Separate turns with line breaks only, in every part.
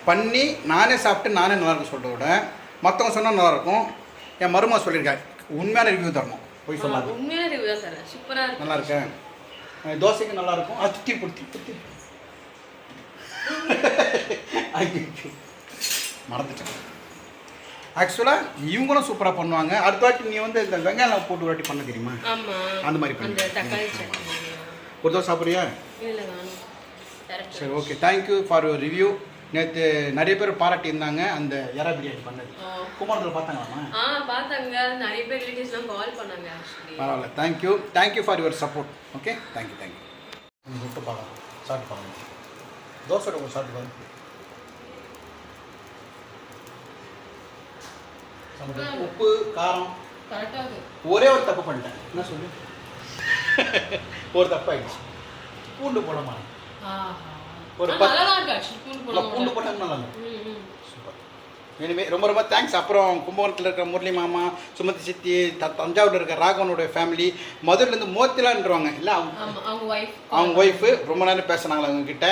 பண்ணி நானே சாப்பிட்டு நானே நல்லாயிருக்கும் சொல்கிறத விட மற்றவங்க சொன்னால் நல்லாயிருக்கும். என் மருமக சொல்லியிருக்கேன், உண்மையான ரிவ்யூ தரணும், போய் சொல்லாது.
உண்மையான ரிவ்யூ தான் சார், சூப்பராக இருக்கு.
நல்லா இருக்கேன், தோசைக்கு நல்லாயிருக்கும். அது புத்தி மறந்துட்டேன். ஆக்சுவலாக இவங்களும் சூப்பராக பண்ணுவாங்க. அடுத்த வாட்டி நீ வந்து இந்த வெங்காயம் போட்டு ஒரு வாட்டி பண்ண தெரியுமா? அந்த மாதிரி பண்ணி
தக்காளி சட்னி
ஒரு தோசை சாப்பிட்றியா? சரி, okay, thank you for your review. நேற்று நிறைய பேர் பாராட்டி இருந்தாங்க அந்த எறா பிரியாணி பண்ணது. குமாரத்தில் பார்த்தாங்களாமா?
பார்த்தாங்க, நிறைய பேர் ரிலேட்டிவ்ஸ்லாம் கால் பண்ணாங்க.
பரவாயில்ல, thank you for your support. Okay, thank you. விட்டு பார்க்கலாம், சாப்பிட்டு பாருங்க. தோசை கொஞ்சம் சாப்பிட்டு பாருங்க. உப்பு காரம்
கரெக்டாக.
ஒரே ஒரு தப்பு பண்ணிட்டேன். என்ன சொல்லு? ஒரு தப்பு ஆயிடுச்சு. பூண்டு போடமா? ஒரு பூண்டு போட்டாங்க நல்லா இருக்கும். சூப்பர். எனவே ரொம்ப தேங்க்ஸ். அப்புறம் கும்பகோணத்தில் இருக்கிற முரளி மாமா, சுமதி சித்தி, தஞ்சாவூரில் இருக்கிற ராகவனுடைய ஃபேமிலி, மதுரிலேருந்து மோத்திலான்றவாங்க இல்லை, அவங்க ஒய்ஃபு ரொம்ப நேரம் பேசினாங்களே அவங்கக்கிட்ட.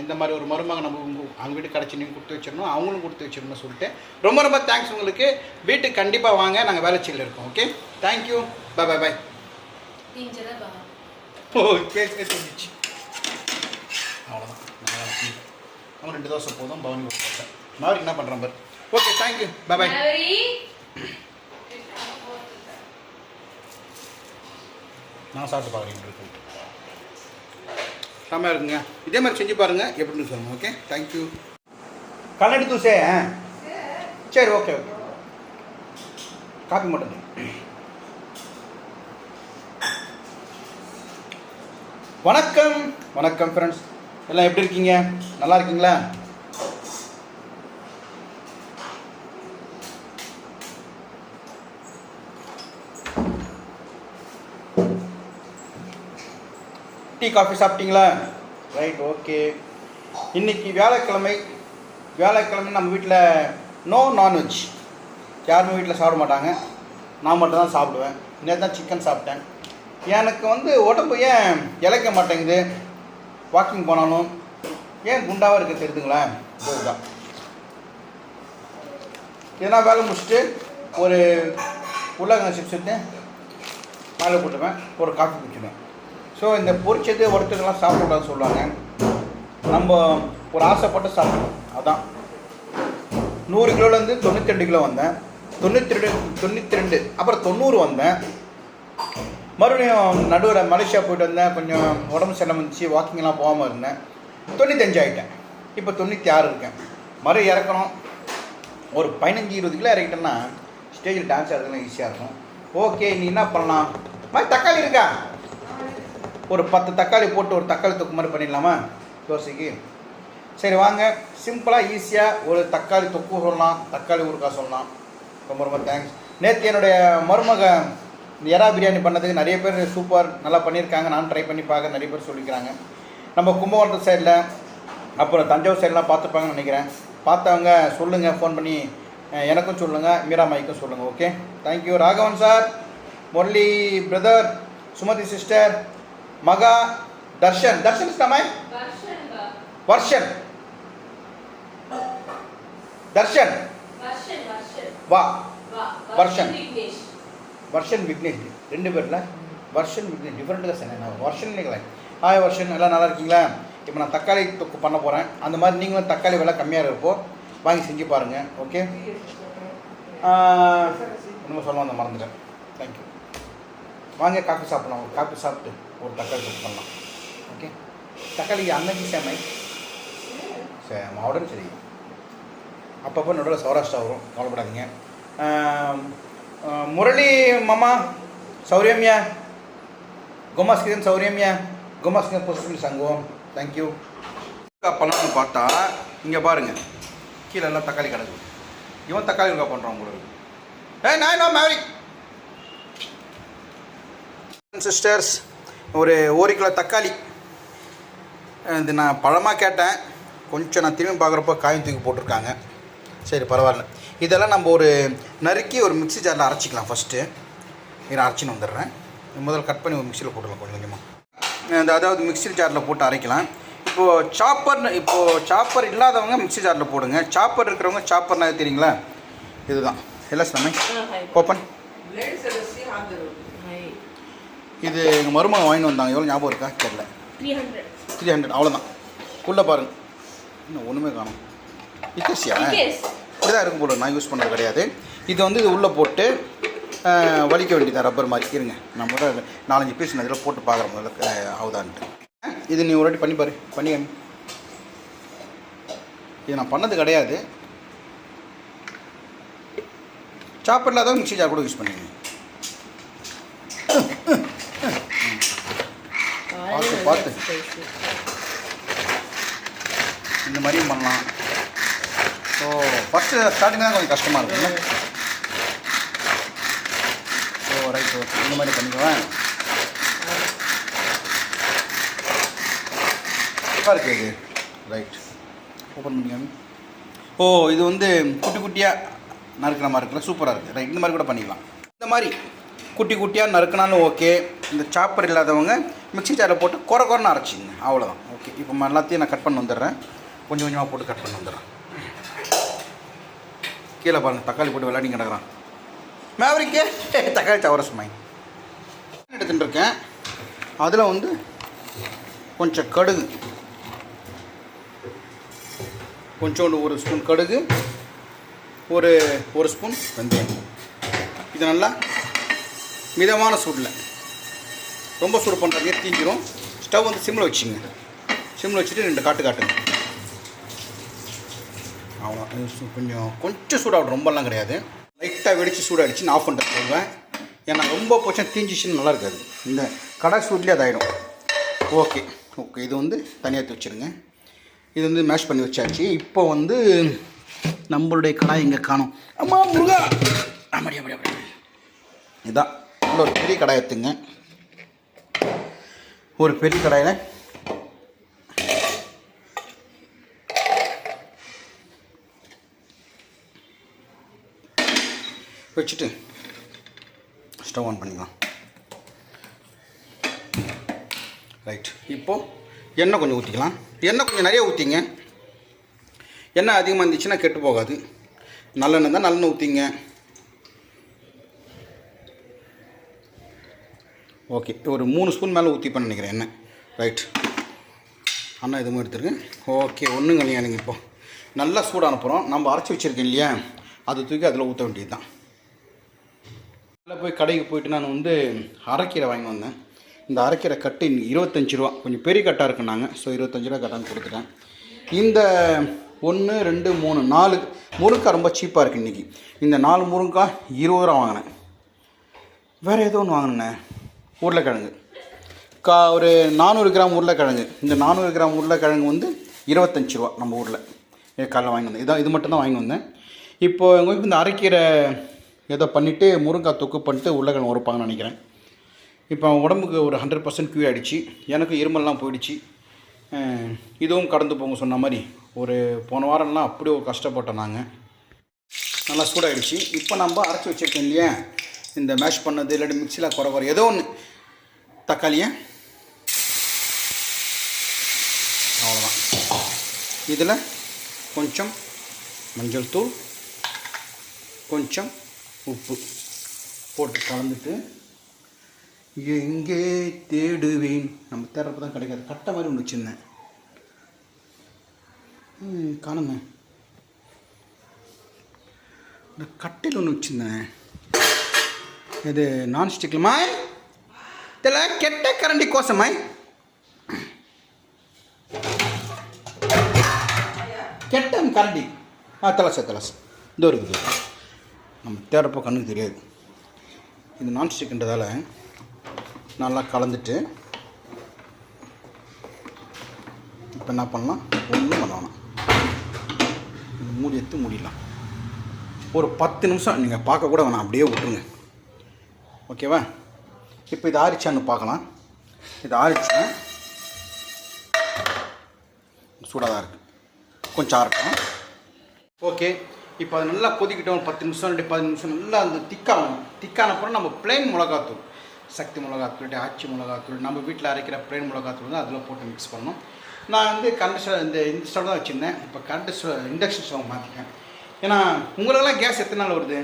இந்த மாதிரி ஒரு மருமகன் நம்ம அவங்க வீட்டு கிடச்சி நீங்கள் கொடுத்து வச்சிடணும், அவங்களும் கொடுத்து வச்சிடணும்னு சொல்லிட்டு ரொம்ப தேங்க்ஸ் உங்களுக்கு. வீட்டுக்கு கண்டிப்பாக வாங்க, நாங்கள் வேலைச்சியில் இருக்கோம். Okay, thank you, bye. ஓ, பேசிச்சு அவ்வளோதான். அவங்க 2 தோசை போதும், பவனி ஒரு தோசை. மாதிரி என்ன பண்ணுறேன் பாரு. Okay, thank you, bye. நான் சாப்பிட்டு பார்க்குறேன், செம்மையாக இருக்குங்க. இதே மாதிரி செஞ்சு பாருங்கள், எப்படின்னு சொல்லுங்கள். Okay, thank you. கல்லடி தூசே. சரி, ஓகே. காப்பி மட்டும். வணக்கம் ஃப்ரெண்ட்ஸ், எல்லாம் எப்படி இருக்கீங்க? நல்லா இருக்கீங்களா? டீ காஃபி சாப்பிட்டீங்களா? Right, okay. இன்றைக்கி வியாழக்கிழமை நம்ம வீட்டில் நோ நான்வெஜ். யாருமே வீட்டில் சாப்பிட மாட்டாங்க, நான் மட்டும் தான் சாப்பிடுவேன். நேற்று தான் சிக்கன் சாப்பிட்டேன். எனக்கு வந்து உடம்பு ஏன் இழைக்க மாட்டேங்குது, வாக்கிங் போனாலும் ஏன் குண்டாவாக இருக்க தெரியுதுங்களா? இதுதான். இதெல்லாம் வேலை முடிச்சுட்டு ஒரு உருளைக்கிழங்கு சிப்ஸ் எடுத்து மேலே போட்டுவேன், ஒரு காஃபி குடிச்சுடுவேன். ஸோ இந்த பொரிச்சது ஒருத்தருக்கெல்லாம் சாப்பிடக்கூடாதுன்னு சொல்லுவாங்க. நம்ம ஒரு ஆசைப்பட்டு சாப்பிடணும். அதான் 100 கிலோலேருந்து 92 கிலோ வந்தேன். 92 அப்புறம் 90 வந்தேன். மறுபடியும் நடுவில் மலேசியா போய்ட்டு வந்தேன், கொஞ்சம் உடம்பு சரியில்லாமல் இருந்துச்சு, வாக்கிங்லாம் போகாமல் இருந்தேன். 95 ஆகிட்டேன். இப்போ 96 இருக்கேன். மறு இறக்கணும், ஒரு 15-20 கிலோ இறக்கிட்டேன்னா ஸ்டேஜில் டான்ஸ் ஆடுறதுலாம் ஈஸியாக இருக்கும். ஓகே, நீ என்ன பண்ணலாம்? மாதிரி தக்காளி இருக்கா? ஒரு 10 தக்காளி போட்டு ஒரு தக்காளி தொக்கு மாதிரி பண்ணிடலாமா தோசைக்கு? சரி வாங்க, சிம்பிளாக ஈஸியாக ஒரு தக்காளி தொக்கு சொல்லலாம், தக்காளி ஊறுகாய் சொல்லலாம். ரொம்ப தேங்க்ஸ். நேற்று என்னுடைய மருமக எறா பிரியாணி பண்ணதுக்கு நிறைய பேர் சூப்பர் நல்லா பண்ணியிருக்காங்க. நான் ட்ரை பண்ணி பார்க்க நிறைய பேர் சொல்லிக்கிறாங்க. நம்ம கும்பகோணத்து சைடில் அப்புறம் தஞ்சாவூர் சைடெலாம் பார்த்துப்பாங்கன்னு நினைக்கிறேன். பார்த்தவங்க சொல்லுங்கள், ஃபோன் பண்ணி எனக்கும் சொல்லுங்கள், மீராமாய்க்கும் சொல்லுங்கள். Okay, thank you. Raghavan sir, Murali brother, Sumathi sister, மகா, தர்ஷன் இஸ்லாமாய் வர்ஷன் தர்ஷன் வா வர்ஷன் விக்னேஷ் 2 பேரில் வர்ஷன் விக்னேஷ் டிஃப்ரெண்ட்டு தான் சார். நான் வர்ஷன் நினைக்கிறேன். ஹாய் வர்ஷன், எல்லாம் நல்லா இருக்கீங்களா? இப்போ நான் தக்காளி தொக்கு பண்ண போகிறேன். அந்த மாதிரி நீங்களும் தக்காளி விலை கம்மியாக இருப்போ வாங்கி செஞ்சு பாருங்கள். ஓகே, இன்னும் சொல்ல வந்த மறந்துட்டேன். தேங்க்யூ. வாங்க காஃபி சாப்பிட்லாம். காஃபி சாப்பிட்டு ஒரு தக்காளி தொக்கு பண்ணலாம். ஓகே, தக்காளிக்கு அன்னைக்கு மாவுடன் சரி, அப்பப்போ நடுவில் சௌராஷ்டிரா வரும், கவலைப்படாதீங்க. முரளி மாமா சௌரியம்யா, கோமாஸ்கிரன் சௌரியம்யா, கோமாஸ்கிரன் பொசிஷன் சங்குவோம். தேங்க்யூ. பண்ணலாம்னு பார்த்தா இங்கே பாருங்கள், கீழே எல்லாம் தக்காளி கிடக்குது. இவன் தக்காளி இருக்கா பண்ணுறான் உங்களுக்கு. நான் மேரிக் சிஸ்டர்ஸ், ஒரு 1 கிலோ தக்காளி. இது நான் பழமாக கேட்டேன், கொஞ்சம் நான் திரும்பி பார்க்குறப்போ காயும் தூக்கி போட்டிருக்காங்க. சரி பரவாயில்ல. இதெல்லாம் நம்ம ஒரு நறுக்கி ஒரு மிக்ஸி ஜாரில் அரைச்சிக்கலாம். ஃபஸ்ட்டு இதை அரைச்சின்னு வந்துடுறேன். முதல்ல கட் பண்ணி ஒரு மிக்சியில் போட்டுடலாம் கொஞ்சம் கொஞ்சமாக. அதாவது மிக்ஸி ஜாரில் போட்டு அரைக்கலாம். இப்போ இப்போது சாப்பர் இல்லாதவங்க மிக்ஸி ஜாரில் போடுங்க. சாப்பர் இருக்கிறவங்க சாப்பர்னா தெரியுங்களா, இதுதான் எல்லாம் சமை ஓப்பன். இது எங்கள் மருமகன் வாங்கிட்டு வந்தாங்க. எவ்வளோ ஞாபகம் இருக்கா தெரியல. 300 அவ்வளோதான். உள்ளே பாருங்க, இன்னும் ஒன்றுமே காணும். இக்கேசியா இப்படி தான் இருக்கும் போல, நான் யூஸ் பண்ணுறது கிடையாது. இது வந்து இது உள்ளே போட்டு வலிக்க வேண்டியதான் ரப்பர் மாதிரி. இருங்க நம்ம கூட 4-5 பீஸ் நான் இதில் போட்டு பார்க்குறேன் முதல்ல ஆகுதான்ட்டு. இது நீ ஒரு வாட்டி பண்ணி பாரு, பண்ணி இது நான் பண்ணது கிடையாது. சாப்பர் இல்லாதவங்க மிக்ஸி ஜார் கூட யூஸ் பண்ணிங்க. பார்த்து இந்த மாதிரியும் பண்ணலாம். ஸோ ஃபஸ்ட்டு ஸ்டார்டிங் தான் கொஞ்சம் கஷ்டமாக இருக்குல்ல. ஸோ ரைட், ஓகே, இந்த மாதிரி பண்ணிக்குவேன். இருக்கு இது ரைட். ஓப்பன் பண்ணிக்காம. ஓ, இது வந்து குட்டி குட்டியாக நறுக்கிற மாதிரி இருக்குல்ல, சூப்பராக இருக்குது. ரைட், இந்த மாதிரி கூட பண்ணிக்கலாம். இந்த மாதிரி குட்டி குட்டியாக நறுக்கினாலும் ஓகே. இந்த சாப்பர் இல்லாதவங்க மிக்ஸி ஜாரில் போட்டு குறைன்னு அரைச்சிங்க, அவ்வளோதான். ஓகே, இப்போ எல்லாத்தையும் நான் கட் பண்ணி வந்துடுறேன். கொஞ்சம் கொஞ்சமாக போட்டு கட் பண்ணி வந்துடுறேன். கீழே பாருங்கள், தக்காளி போட்டு விளையாடி கிடக்குறான் மேவரிக்கே. தக்காளி சவரஸ்மாய் எடுத்துகிட்டு இருக்கேன். அதில் வந்து கொஞ்சம் கடுகு, கொஞ்சோண்டு 1 ஸ்பூன் கடுகு, ஒரு ஸ்பூன் வெந்தயம். இது நல்லா மிதமான சூடில், ரொம்ப சூடு பண்ணுறதே தீஞ்சிரும். ஸ்டவ் வந்து சிம்மில் வச்சுங்க. சிம்மில் வச்சுட்டு 2 காட்டுங்க. அவ்வளோ, கொஞ்சம் சூடாகட்டும், ரொம்பலாம் கிடையாது. லைட்டாக வெடித்து சூடாகிடுச்சு, நான் ஆஃப் பண்ணிட்டு போடுவேன். ஏன்னா ரொம்ப போச்சா தீஞ்சிச்சுன்னு நல்லா இருக்காது. இந்த கடை சூட்லேயே அதாயிடும். ஓகே, இது வந்து தனியாக வச்சுருங்க. இது வந்து மேஷ் பண்ணி வச்சாச்சு. இப்போ வந்து நம்மளுடைய கடாய் இங்கே காணும். அம்மா முருகா, அப்படியே இதான் உள்ள ஒரு பெரிய கடாய் எடுத்துங்க. ஒரு பெரிய கடாயில் வச்சுட்டு ஸ்டவ் ஆன் பண்ணிக்கலாம். ரைட், இப்போது எண்ணெய் கொஞ்சம் ஊற்றிக்கலாம். எண்ணெய் கொஞ்சம் நிறைய ஊற்றிங்க. எண்ணெய் அதிகமாக இருந்துச்சுன்னா கெட்டு போகாது. நல்லெண்ணெய் தான், நல்லெண்ணெய் ஊற்றிங்க. ஓகே, ஒரு 3 ஸ்பூன் மேலே ஊற்றிப்பேன்னு நினைக்கிறேன் எண்ணெய். ரைட், அண்ணா எதுவும் எடுத்துருக்கேன். ஓகே, ஒன்றும் கல்யாணிங்க. இப்போ நல்லா சூடான அப்புறம் நம்ம அரைச்சி வச்சுருக்கேன் இல்லையா, அதை தூக்கி அதில் ஊற்ற வேண்டியது தான். அதில் போய் கடைக்கு போயிட்டு நான் வந்து அரைக்கீரை வாங்கி வந்தேன். இந்த அரைக்கீரை கட்டு 25 ரூபா, கொஞ்சம் பெரிய கட்டாக இருக்குன்னாங்க. ஸோ 25 ரூபா கட்டான்னு கொடுத்துட்டேன். இந்த 1 2 3 4 முருங்காய் ரொம்ப சீப்பாக இருக்குது இன்றைக்கி. இந்த 4 முருங்காய் 20 ரூபா வாங்கினேன். வேறு ஏதோ ஒன்று வாங்கினேன், உருளைக்கிழங்கு ஒரு 400 கிராம் உருளைக்கிழங்கு. இந்த 400 கிராம் உருளைக்கிழங்கு வந்து 25 ரூபா நம்ம ஊரில். காலைல வாங்கி வந்தேன். இது மட்டும் தான் வாங்கி வந்தேன். இப்போது எங்கள் இந்த அரைக்கீரை ஏதோ பண்ணிவிட்டு முருங்காய் தொக்கு பண்ணிட்டு உருளைக்கிழங்கு உரைப்பாங்கன்னு நினைக்கிறேன். இப்போ உடம்புக்கு ஒரு 100% க்யூர் ஆகிடுச்சு. எனக்கு இருமல்லாம் போயிடுச்சு. இதுவும் கடந்து போங்க சொன்ன மாதிரி. ஒரு போன வாரம்லாம் அப்படி ஒரு கஷ்டப்பட்டோம் நாங்கள். நல்லா சூடாகிடுச்சு. இப்போ நம்ம அரைச்சி வச்சுருக்கோம் இல்லையா, இந்த மேஷ் பண்ணது இல்லாட்டி மிக்சியில் குறை ஏதோ ஒன்று தக்காளியை அவ்வளோதான். இதில் கொஞ்சம் மஞ்சள் தூள், கொஞ்சம் உப்பு போட்டு கலந்துட்டு எங்கே தேடுவேன், நம்ம தேடுறப்ப தான் கிடைக்காது. கட்டை மாதிரி ஒன்று வச்சுருந்தேன், காணுங்க. இந்த கட்டையில் ஒன்று வச்சுருந்தேன். இது நான்ஸ்டிக்லமாய் இதில் கெட்ட கரண்டி கோசமாய் கெட்ட கரண்டி தலசு இதோ இருக்குது. நம்ம தேடுறப்போ கண்ணுக்கு தெரியாது. இது நான்ஸ்டிக்ன்றதால நல்லா கலந்துட்டு இப்போ என்ன பண்ணலாம், ஒன்றும் பண்ணலாம். மூடி எடுத்து மூடிடலாம். ஒரு 10 நிமிஷம் நீங்கள் பார்க்க கூட வேணாம், அப்படியே விட்டுருங்க. ஓகேவா? இப்போ இது ஆரிச்சான்னு பார்க்கலாம். இது ஆரிச்சா சூடாக தான் இருக்குது, கொஞ்சம் ஆறட்டும். ஓகே, இப்போ அது நல்லா கொதிக்கிட்டோம். 10 நிமிஷம் 15 நிமிஷம் நல்லா அந்த திக்கான அப்புறம் நம்ம பிளெயின் மிளகாத்தூள், சக்தி மிளகாத்தூள், ஆச்சி மிளகாத்தூள், நம்ம வீட்டில் அரைக்கிற பிளெயின் மிளகாத்தூள் தான் அதில் போட்டு மிக்ஸ் பண்ணோம். நான் வந்து கரண்ட் ஸ்டவ் இந்த ஸ்டவ் தான் வச்சுருந்தேன். இப்போ கரண்ட் ஸ்டவ் இண்டக்ஷன் ஸ்டவ் மாற்றிட்டேன். ஏன்னா உங்களுக்கெல்லாம் கேஸ் எத்தனை நாள் வருது?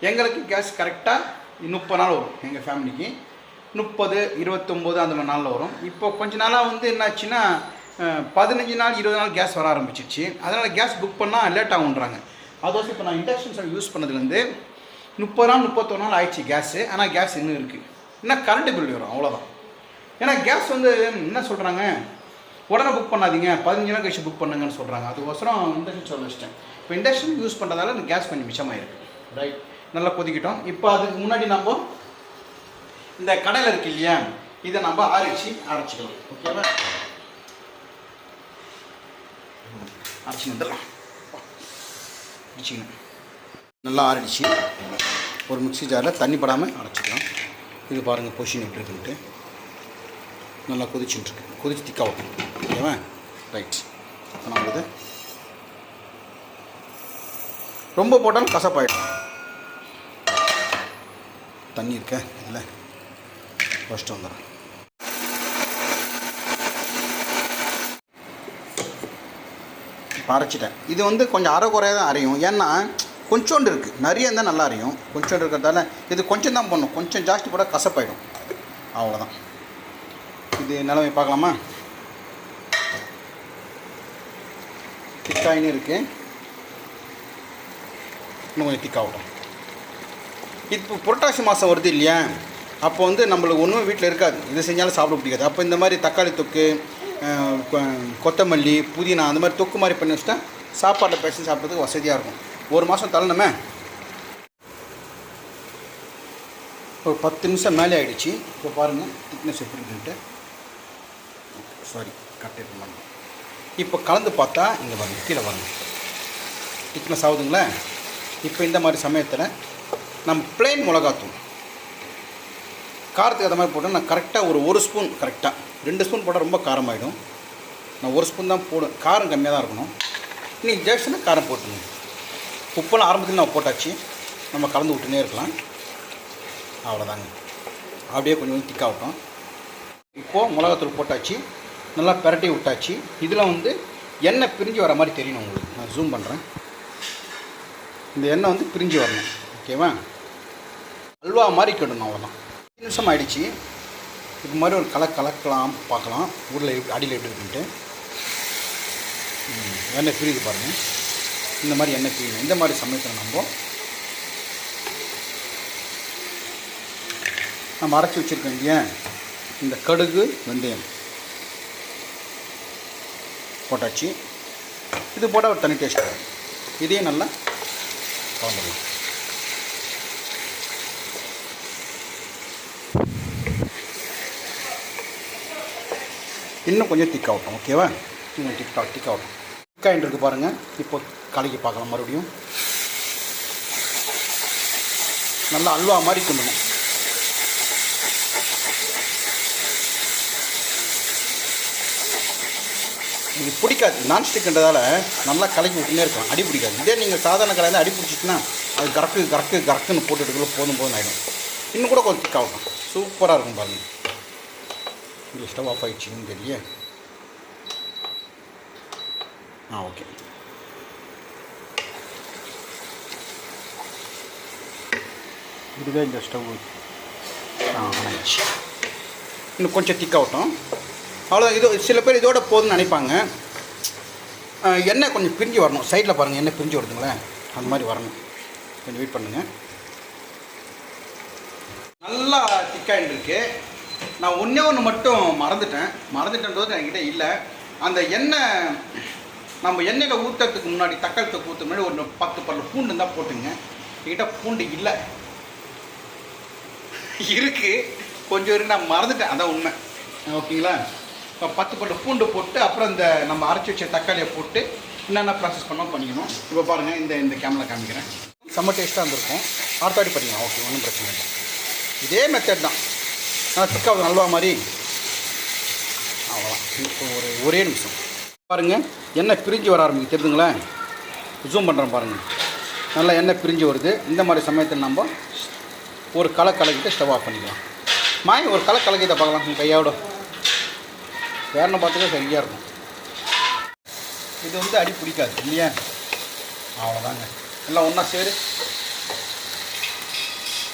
எங்களுக்கு கேஸ் கரெக்டாக 30 நாள் வரும். எங்கள் ஃபேமிலிக்கு 30, 29 அந்த மாதிரி நாளில் வரும். இப்போ கொஞ்ச நாளாக வந்து என்னாச்சுன்னா 15 நாள் 20 நாள் கேஸ் வர ஆரம்பிச்சிச்சு. அதனால் கேஸ் புக் பண்ணால் லேட் ஆகுன்றாங்க. அதுவசம் இப்போ நான் இண்டக்ஷன் ஸ்டவ் யூஸ் பண்ணதுலேருந்து 30 நாள் 31 நாள் ஆயிடுச்சு கேஸு. ஆனால் கேஸ் இன்னும் இருக்குது. இன்னும் கரண்ட் பில் வரும், அவ்வளோதான். ஏன்னா கேஸ் வந்து என்ன சொல்கிறாங்க, உடனே புக் பண்ணாதீங்க, 15 நாள் கழிச்சு புக் பண்ணுங்கன்னு சொல்கிறாங்க. அதுக்கோசரம் இண்டக்ஷன் ஸ்டவ் வச்சிட்டேன். இப்போ இண்டக்ஷன் யூஸ் பண்ணுறதால இந்த கேஸ் கொஞ்சம் மிச்சமாயிருக்கு. ரைட், நல்லா கொதிக்கிட்டோம். இப்போ அதுக்கு முன்னாடி நம்ம இந்த கடையில் இருக்கு இல்லையா, இதை நம்ம அரைச்சிக்கலாம். ஓகேவா? அரைச்சிக்கலாம், அரைச்சிக்கணும். நல்லா ஆறிடுச்சு. ஒரு மிக்ஸி ஜாரில் தண்ணி படாமல் அரைச்சிக்கலாம். இது பாருங்கள் பொசிஷன் எப்படி இருக்குன்ட்டு. நல்லா கொதிச்சுட்டுருக்கு. கொதிச்சு திக்காகும். ஓகேவா? ரைட். இப்போ நம்ம இது ரொம்ப போட்டாலும் கசப்பாயிடும். தண்ணி இருக்க இதில் ஃபஸ்ட்டு வந்துடும். இப்போ அரைச்சிட்டேன். இது வந்து கொஞ்சம் அரை குறையாக தான் அரையும். ஏன்னா கொஞ்சோண்டு இருக்குது, நிறைய இருந்தால் நல்லா அரையும். கொஞ்சோண்டு இருக்கிறதால இது கொஞ்சம் தான் போடணும். கொஞ்சம் ஜாஸ்தி போட கசப்பாயிடும். அவ்வளோதான். இது நிலமை பார்க்கலாமா? திக்காயின்னு இருக்குது. இன்னும் கொஞ்சம் திக்காகட்டும். இப்போ புரட்டாசி மாதம் வருது இல்லையா, அப்போ வந்து நம்மளுக்கு ஒன்றும் வீட்டில் இருக்காது, இது செஞ்சாலும் சாப்பிட பிடிக்காது. அப்போ இந்த மாதிரி தக்காளி தொக்கு, கொத்தமல்லி, புதினா அந்த மாதிரி தொக்கு மாதிரி பண்ணி வச்சுட்டா சாப்பாட்டில் பேசி சாப்பிட்றதுக்கு வசதியாக இருக்கும். ஒரு மாதம் தள்ளணுமே. ஒரு 10 நிமிஷம் மேலே ஆகிடுச்சு. இப்போ பாருங்கள் திக்னஸ் எப்படி இருக்குன்ட்டு. சாரி, கரெக்டாக பண்ணணும். இப்போ கலந்து பார்த்தா இங்கே பாருங்கள், கீழே பாருங்கள் திக்னஸ் ஆகுதுங்களா. இப்போ இந்த மாதிரி சமயத்தில் நம்ம பிளெயின் மிளகாத்தூள் காரத்துக்கு அந்த மாதிரி போட்டால் நான் கரெக்டாக ஒரு ஸ்பூன், கரெக்டாக 2 ஸ்பூன் போட்டால் ரொம்ப காரமாகிடும். நான் 1 ஸ்பூன் தான் போடும். காரம் கம்மியாக தான் இருக்கணும். நீங்கள் ஜெக்ஷனா காரம் போட்டுருங்க. உப்பெல்லாம் ஆரம்பத்தில் நம்ம போட்டாச்சு. நம்ம கலந்து விட்டுனே இருக்கலாம். அவ்வளோதாங்க. அப்படியே கொஞ்சம் திக்காகட்டும். இப்போது மிளகாத்தூள் போட்டாச்சு, நல்லா பிரட்டி விட்டாச்சு. இதில் வந்து எண்ணெய் பிரிஞ்சு வர மாதிரி தெரியணும் உங்களுக்கு. நான் ஜூம் பண்ணுறேன். இந்த எண்ணெய் வந்து பிரிஞ்சு வரணும். ஓகேவா? அல்வா மாதிரி கட்டணும். அவ்வளோதான். 5 நிமிஷம் ஆகிடுச்சு. இது மாதிரி ஒரு கலக்கலாம் பார்க்கலாம் ஊரில் எப்படி அடியில் எப்படி இருக்குன்ட்டு. எண்ணெய் பிரியுது பாருங்கள். இந்த மாதிரி எண்ணெய் பிரியணும். இந்த மாதிரி சமயத்தில் நம்ம அரைச்சி வச்சுருக்கோம் இல்லையா, இந்த கடுகு வெந்தயம் போட்டாச்சு. இது போட்டால் ஒரு தனி டேஸ்ட் வரும். இதையும் நல்லா கலந்துடலாம். இன்னும் கொஞ்சம் திக்காகட்டும். ஓகேவா? இன்னும் திக்காகட்டும். திக்காயின்னு இருக்குது பாருங்கள். இப்போ கலக்கி பார்க்கலாம். மறுபடியும் நல்லா அல்வா மாதிரி கிண்டணும். இது பிடிக்காது, நான்ஸ்டிக்ன்றதால நல்லா கலக்கி விட்டுனே இருக்கும். அடி பிடிக்காது. இதே நீங்கள் சாதாரண கலையில் அடி பிடிச்சிட்டுனா அது கறக்குன்னு போட்டுட்டுக்குள்ள போதும் ஆகிடும். இன்னும் கூட கொஞ்சம் திக்காகட்டும். சூப்பராக இருக்கும் பாருங்கள். இங்கே ஸ்டவ் ஆஃப் ஆகிடுச்சின்னு தெரிய. ஓகே. இதுவே இந்த ஸ்டவ் ஆயிடுச்சு. இன்னும் கொஞ்சம் திக்காகட்டும். அவ்வளோதான். இது சில பேர் இதோட போதும்னு நினைப்பாங்க. எண்ணெய் கொஞ்சம் பிரிஞ்சு வரணும். சைடில் பாருங்கள், எண்ணெய் பிரிஞ்சு வருதுங்களே, அந்த மாதிரி வரணும். கொஞ்சம் வெயிட் பண்ணுங்கள். நல்லா திக்காயின்னு இருக்கு. நான் ஒன்று மட்டும் மறந்துட்டேன்றது என்கிட்ட இல்லை. அந்த எண்ணெய் நம்ம எண்ணெயில் ஊற்றுறதுக்கு முன்னாடி, தக்காளி தொக்கு ஊற்ற முன்னாடி ஒரு 10 பல்லு பூண்டு இருந்தால் போட்டுங்க. என்கிட்ட பூண்டு இல்லை, இருக்குது கொஞ்சம் இருக்கு, நான் மறந்துட்டேன். அதான் உண்மை. ஓகேங்களா? இப்போ 10 பல்லு பூண்டு போட்டு அப்புறம் இந்த நம்ம அரைச்சி வச்ச தக்காளியை போட்டு என்னென்ன ப்ராசஸ் பண்ணால் பண்ணிக்கணும். இப்போ பாருங்கள், இந்த கேமரா காமிக்கிறேன். செம்ம டேஸ்ட்டாக இருந்திருக்கும். ஆர்த்தாடி பண்ணிக்கலாம். ஓகே, ஒன்றும் பிரச்சனை இல்லை. இதே மெத்தட் தான். ஆனால் திக்காவது நல்வா மாதிரி. அவ்வளோதான். இப்போ ஒரே நிமிஷம் பாருங்கள், எண்ணெய் பிரிஞ்சு வர ஆரம்பிக்கு. தெரியுதுங்களா? ஜூம் பண்ணுறேன் பாருங்கள். நல்லா எண்ணெய் பிரிஞ்சு வருது. இந்த மாதிரி சமயத்தில் நம்ம ஒரு கலக்கிட்டு ஸ்டவ் ஆஃப் பண்ணிக்கலாம். ஒரு கலக்கிட்ட பார்க்கலாம் கையோட. வேறனை பார்த்துக்க சரியாக இருக்கும். இது வந்து அடி பிடிக்காது இல்லையா? அவ்வளோதாங்க. எல்லாம் ஒன்றா சேரு.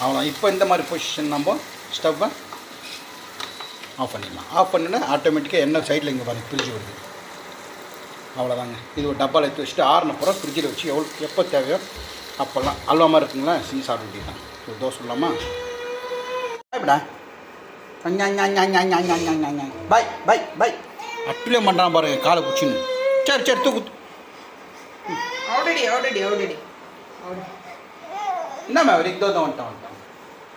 அவ்வளோ. இப்போ இந்த மாதிரி பொசிஷன் நம்ம ஸ்டவ்வை ஆஃப் பண்ணிடலாம். ஆஃப் பண்ணினா ஆட்டோமேட்டிக்காக எண்ணெய் சைடில் இங்கே பாருங்க பிரிஞ்சு வருது. அவ்வளோதாங்க. இது ஒரு டப்பாவில் எடுத்து வச்சுட்டு ஆறுனப்புறம் ஃப்ரிட்ஜில் வச்சு எப்போ தேவையோ அப்போல்லாம் அல்வா மாதிரி இருக்குங்களா செஞ்சு சாப்பிட வேண்டியதான். ஒரு தோசை இல்லாமா பாய்டா. பாய் பாய் பாய். அட்டுலேயே பண்ணுறான் பாருங்க காலை குச்சின்னு. சரி சரி தூக்கு. என்னம்மா அவர் இதோ தான் வந்துட்டான்.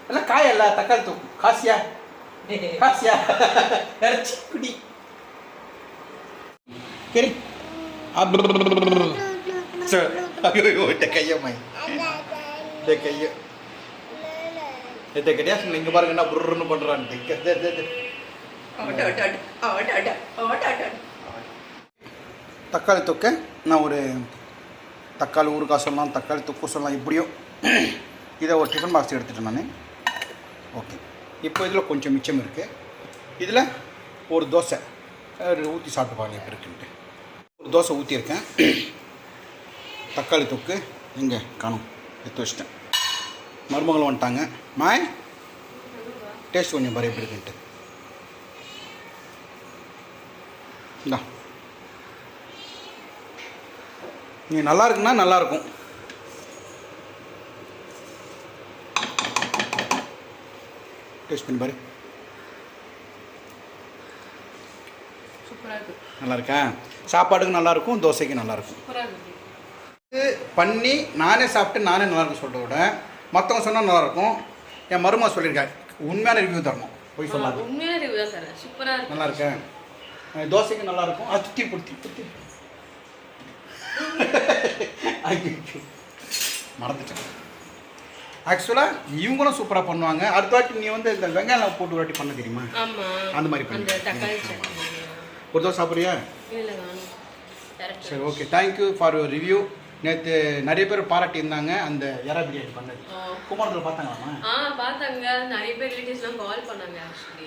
எல்லாம் காயல்ல தக்காளி தூக்கு. காசியா காசியா இறச்சி குடி. சரி ஐயோ கையம்மா இந்த கைய இந்த கிடையா சொல்ல. இங்கே பாருங்க என்ன புருன்னு பண்ணுறான்ட்டு. தக்காளி தொக்க நான் ஒரு தக்காளி ஊறுகாய் சொல்லலாம், தக்காளி தொக்கு சொல்லலாம், இப்படியோ. இதை ஒரு டிஃபன் பாக்ஸ் எடுத்துட்டேன் நான். ஓகே. இப்போ இதில் கொஞ்சம் மிச்சம் இருக்குது. இதில் ஒரு தோசை ஊற்றி சாப்பிட்டு பாருங்க எப்படி இருக்குன்ட்டு. ஒரு தோசை ஊற்றியிருக்கேன். தக்காளி தொக்கு எங்கே காணும் எடுத்து வச்சிட்டேன். மருமகளும் வந்துட்டாங்க. மாய் டேஸ்ட் கொஞ்சம் பாரு எப்படி இருக்குன்ட்டு. இந்தா நீ நல்லா இருக்குன்னா நல்லாயிருக்கும். டேஸ்ட் பண்ணி பாரு. நல்லா இருக்கா? சாப்பாடுக்கு நல்லாயிருக்கும், தோசைக்கு நல்லாயிருக்கும். இது பண்ணி நானே சாப்பிட்டு நானே நல்லாயிருக்கும் சொல்கிறத விட மற்றவங்க சொன்னால் நல்லாயிருக்கும். என் மருமா சொல்லியிருக்காரு உண்மையான ரிவ்யூ தரணும், போய் சொல்லாது.
உண்மையான ரிவ்யூ தான் சார். சூப்பராக இருக்கு.
நல்லா இருக்கேன். தோசைக்கு நல்லாயிருக்கும். அது சுற்றி புடுத்தி மறந்துட்டேன். ஆக்சுவலாக இவங்களும் சூப்பராக பண்ணுவாங்க. அடுத்த வாட்டி நீ வந்து இந்த வெங்காயம் போட்டு வாட்டி பண்ண தெரியுமா? அந்த மாதிரி பண்ணி ஒரு தோசை சாப்பிட்றியா? சரி okay. Thank you for your review. நேற்று நிறைய பேர் பாராட்டியிருந்தாங்க அந்த எறா பிரியாணி பண்ணது. குமாரத்தில் பார்த்தாங்களாமா?
பார்த்தாங்க. நிறைய பேர் ரிலேட்டிவ்ஸ்லாம் கால் பண்ணாங்க.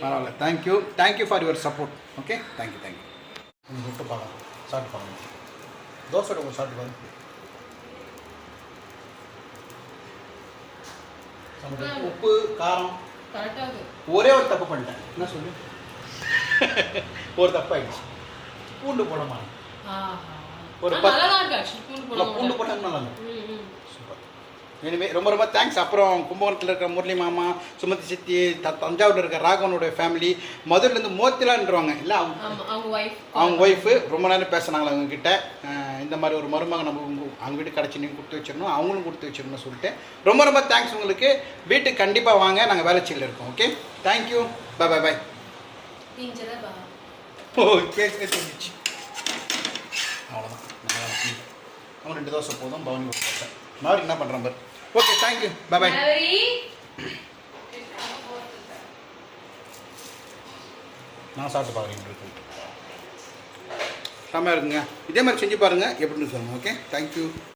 பரவாயில்ல. Thank you. Thank you for your support. Okay thank you thank you. கொஞ்சம் விட்டு பார்க்கலாம். சாப்பிட்டு பார்க்கலாம். தோசையோட கொஞ்சம் சாப்பிட்டு பாருங்க. உப்பு காரம் ஒரே ஒரு தப்பு பண்ணிட்டேன். என்ன சொல்லு? ஒரு தப்பு ஆயிடுச்சு. பூண்டு போட மாட்டேன். ஒரு பூண்டு போட்டாங்க நல்லா இருக்கும். சூப்பர். எனவே ரொம்ப ரொம்ப தேங்க்ஸ். அப்புறம் கும்பகோணத்தில் இருக்கிற முரளி மாமா, சுமதி சித்தி, தஞ்சாவூரில் இருக்கிற ராகவனோட ஃபேமிலி, மதுரிலேருந்து மோத்திலான்றவாங்க இல்லை அவங்க ஒய்ஃபு ரொம்ப நேரம் பேசினாங்களா அவங்கக்கிட்ட. இந்த மாதிரி ஒரு மருமகன் நம்ம அவங்க வீட்டு கிடச்சி நீங்கள் கொடுத்து வச்சிடணும், அவங்களும் கொடுத்து வச்சிடணும்னு சொல்லிட்டு ரொம்ப ரொம்ப தேங்க்ஸ் உங்களுக்கு. வீட்டுக்கு கண்டிப்பாக வாங்க, நாங்கள் வேலைச்சியில் இருக்கோம். Okay thank you. பாய் பாய் பாய். ஓ கேட்க தெரிஞ்சிச்சு. அவ்வளோதான். அவங்க 2 தோசை போதும். பவனி ஒரு தோசை. மாதிரி என்ன பண்ணுறேன் பாரு. Okay thank you. Bye bye. நான் சாப்பிட்டு பார்க்குறேன். செம்மையாக இருக்குங்க. இதே மாதிரி செஞ்சு பாருங்கள் எப்படின்னு சொல்லுங்கள். Okay thank you.